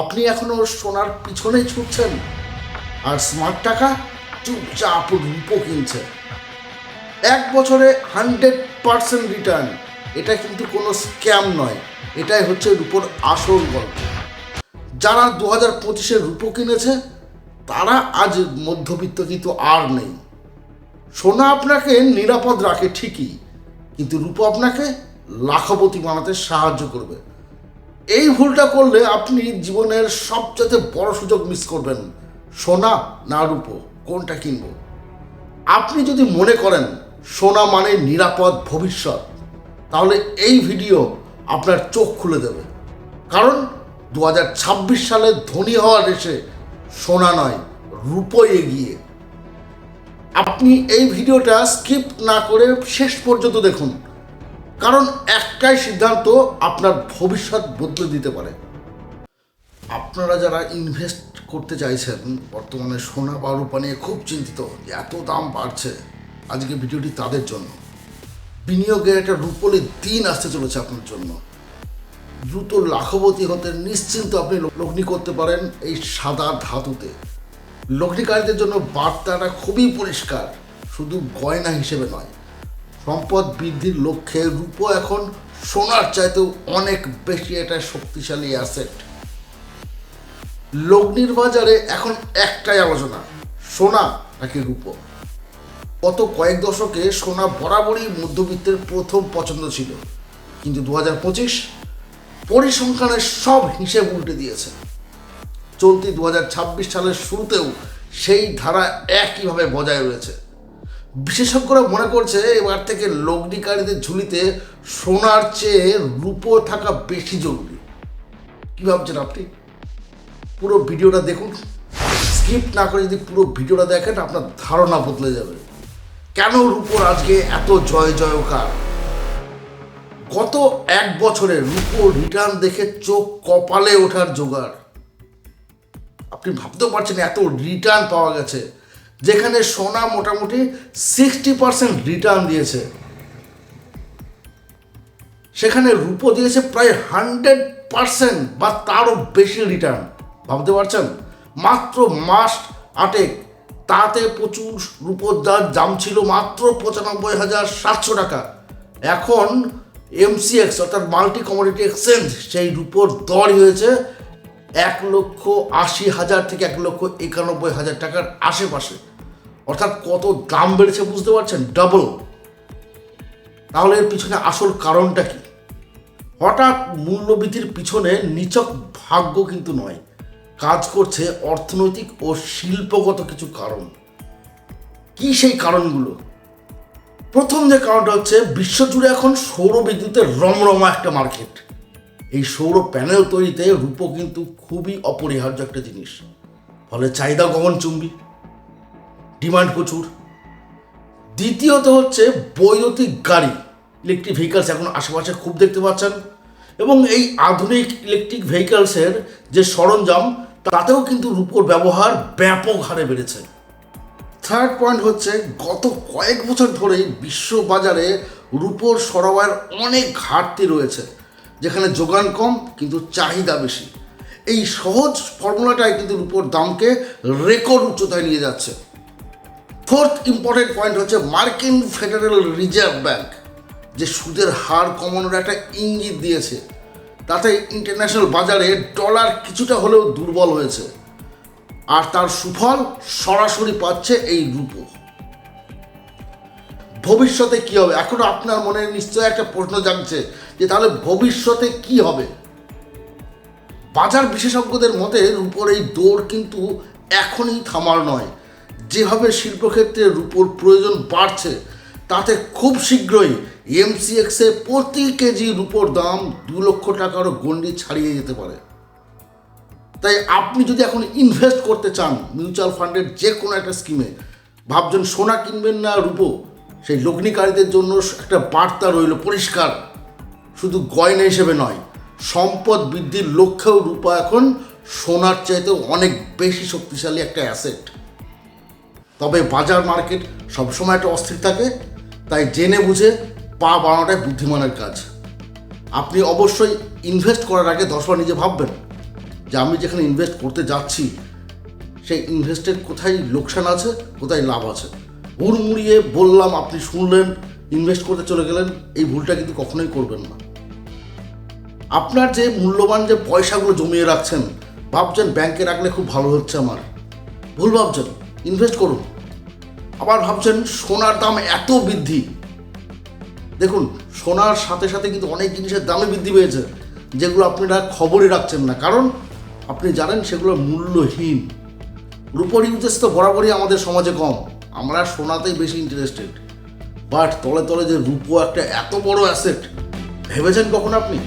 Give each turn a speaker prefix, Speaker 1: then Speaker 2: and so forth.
Speaker 1: আপনি এখনো সোনার পিছনেই ছুটছেন আর স্মার্ট টাকা চুপচাপ রূপো কিনছে। 1 বছরে 100% রিটার্ন, এটা কিন্তু কোনো স্ক্যাম নয়, এটাই হচ্ছে রূপোর আসল গল্প। যারা 2025-এ রূপো কিনেছে তারা আজ মধ্যবিত্ত কিন্তু আর নেই। সোনা আপনাকে নিরাপদ রাখে ঠিকই, কিন্তু রূপো আপনাকে লাখপতি বানাতে সাহায্য করবে। এই ভুলটা করলে আপনি জীবনের সবচেয়ে বড় সুযোগ মিস করবেন। সোনা না রূপো, কোনটা কিনবো? আপনি যদি মনে করেন সোনা মানে নিরাপদ ভবিষ্যৎ, তাহলে এই ভিডিও আপনার চোখ খুলে দেবে। কারণ 2026 সালে ধনী হওয়ার রেসে সোনা নয়, রূপোই এগিয়ে। আপনি এই ভিডিওটা স্কিপ না করে শেষ পর্যন্ত দেখুন, কারণ একটাই সিদ্ধান্ত আপনার ভবিষ্যৎ বদলে দিতে পারে। আপনারা যারা ইনভেস্ট করতে চাইছেন, বর্তমানে সোনা বা রূপা নিয়ে খুব চিন্তিত, এত দাম বাড়ছে, আজকে ভিডিওটি তাদের জন্য। বিনিয়োগের একটা রূপলি দিন আসতে চলেছে আপনার জন্য। দ্রুত লাখপতি হতে নিশ্চিন্ত আপনি লগ্নি করতে পারেন এই সাদা ধাতুতে। লগ্নিকারীদের জন্য বার্তাটা খুবই পরিষ্কার, শুধু গয়না হিসেবে নয়, সম্পদ বৃদ্ধির লক্ষ্যে রূপো এখন সোনার চাইতেও অনেক বেশি একটা শক্তিশালী অ্যাসেট। লগ্নির বাজারে এখন একটাই আলোচনা, সোনা নাকি রূপো। গত কয়েক দশকে সোনা বরাবরই মধ্যবিত্তের প্রথম পছন্দ ছিল, কিন্তু 2025 পরিসংখ্যানের সব হিসেব উল্টে দিয়েছে। চলতি 2026 সালের শুরুতেও সেই ধারা একইভাবে বজায় রয়েছে। বিশেষজ্ঞরা মনে করছে এবার থেকে লগ্নিকারীদের ঝুলিতে সোনার চেয়ে রূপো থাকা বেশি জরুরি। কী ভাবছেন আপনি? পুরো ভিডিওটা দেখুন, স্কিপ না করে যদি পুরো ভিডিওটা দেখেন আপনার ধারণা বদলে যাবে। কেন রূপোর আজকে এত জয় জয়কার? গত 1 বছরে রূপো রিটার্ন দেখে চোখ কপালে ওঠার জোগাড়। আপনি ভাবতেও পারছেন এত রিটার্ন পাওয়া গেছে, যেখানে সোনা মোটামুটি 60% রিটার্ন দিয়েছে, সেখানে রূপো দিয়েছে প্রায় 100% বা তারও বেশি রিটার্ন। ভাবতে পারছেন? মাত্র মাস 8 তাতে প্রচুর রূপোর দাম ছিল মাত্র 95,700 টাকা। এখন এমসিএক্স অর্থাৎ মাল্টি কমোডিটি এক্সচেঞ্জ সেই রূপোর দর হয়েছে 1,80,000 থেকে 1,91,000 টাকার আশেপাশে। অর্থাৎ কত দাম বেড়েছে বুঝতে পারছেন? ডাবল। তাহলে এর পিছনে আসল কারণটা কি? হঠাৎ মূল্যবৃদ্ধির পিছনে নিছক ভাগ্য কিন্তু নয়, কাজ করছে অর্থনৈতিক ও শিল্পগত কিছু কারণ। কি সেই কারণগুলো? প্রথম যে কারণটা হচ্ছে, বিশ্বজুড়ে এখন সৌর বিদ্যুতের রমরমা একটা মার্কেট। এই সৌর প্যানেল তৈরিতে রূপো কিন্তু খুবই অপরিহার্য একটা জিনিস, ফলে চাহিদা গগনচুম্বী, ডিমান্ড প্রচুর। দ্বিতীয়ত হচ্ছে বৈদ্যুতিক গাড়ি, ইলেকট্রিক ভেহিকলস এখন আশেপাশে খুব দেখতে পাচ্ছেন, এবং এই আধুনিক ইলেকট্রিক ভেহিকলসের যে সরঞ্জাম, তাতেও কিন্তু রূপোর ব্যবহার ব্যাপক হারে বেড়েছে। থার্ড পয়েন্ট হচ্ছে, গত কয়েক বছর ধরেই বিশ্ববাজারে রূপোর সরবরাহের অনেক ঘাটতি রয়েছে, যেখানে যোগান কম কিন্তু চাহিদা বেশি। এই সহজ ফর্মুলাটাই কিন্তু রূপোর দামকে রেকর্ড উচ্চতায় নিয়ে যাচ্ছে। ফোর্থ ইম্পর্টেন্ট পয়েন্ট হচ্ছে, মার্কিন ফেডারেল রিজার্ভ ব্যাংক যে সুদের হার কমানোর একটা ইঙ্গিত দিয়েছে, তাতে ইন্টারন্যাশনাল বাজারে ডলার কিছুটা হলেও দুর্বল হয়েছে, আর তার সুফল সরাসরি পাচ্ছে এই রূপো। ভবিষ্যতে কি হবে? এখনো আপনার মনে নিশ্চয়ই একটা প্রশ্ন জাগছে যে তাহলে ভবিষ্যতে কি হবে? বাজার বিশেষজ্ঞদের মতে রূপোর এই দৌড় কিন্তু এখনই থামার নয়। যেভাবে শিল্পক্ষেত্রে রূপোর প্রয়োজন বাড়ছে, তাতে খুব শীঘ্রই এমসিএক্সে প্রতি কেজি রূপোর দাম 2 লক্ষ টাকারও গণ্ডি ছাড়িয়ে যেতে পারে। তাই আপনি যদি এখন ইনভেস্ট করতে চান মিউচুয়াল ফান্ডের যে কোনো একটা স্কিমে, ভাবছেন সোনা কিনবেন না রূপো, সেই লগ্নিকারীদের জন্য একটা বার্তা রইল পরিষ্কার, শুধু গয়না হিসেবে নয়, সম্পদ বৃদ্ধির লক্ষ্যেও রূপা এখন সোনার চাইতেও অনেক বেশি শক্তিশালী একটা অ্যাসেট। তবে বাজার মার্কেট সবসময় একটা অস্থির থাকে, তাই জেনে বুঝে পা বাড়ানোটাই বুদ্ধিমানের কাজ। আপনি অবশ্যই ইনভেস্ট করার আগে 10 বার নিজে ভাববেন, যে আমি যেখানে ইনভেস্ট করতে যাচ্ছি সেই ইনভেস্টের কোথায় লোকসান আছে, কোথায় লাভ আছে। হুড়মুড়িয়ে বললাম, আপনি শুনলেন, ইনভেস্ট করতে চলে গেলেন, এই ভুলটা কিন্তু কখনোই করবেন না। আপনার যে মূল্যবান যে পয়সাগুলো জমিয়ে রাখছেন, ভাবছেন ব্যাংকে রাখলে খুব ভালো হচ্ছে আমার, ভুল ভাবছেন, ইনভেস্ট করুন। আবার ভাবছেন সোনার দাম এত বৃদ্ধি, দেখুন সোনার সাথে সাথে কিন্তু অনেক জিনিসের দামে বৃদ্ধি পেয়েছে, যেগুলো আপনারা খবরই রাখছেন না, কারণ আপনি জানেন সেগুলো মূল্যহীন। রূপোর ইউজেস তো বরাবরই আমাদের সমাজে কম, আমরা সোনাতেই বেশি ইন্টারেস্টেড। বাট তলে তলে যে রূপো একটা এত বড় অ্যাসেট, ভেবেছেন কখন আপনি?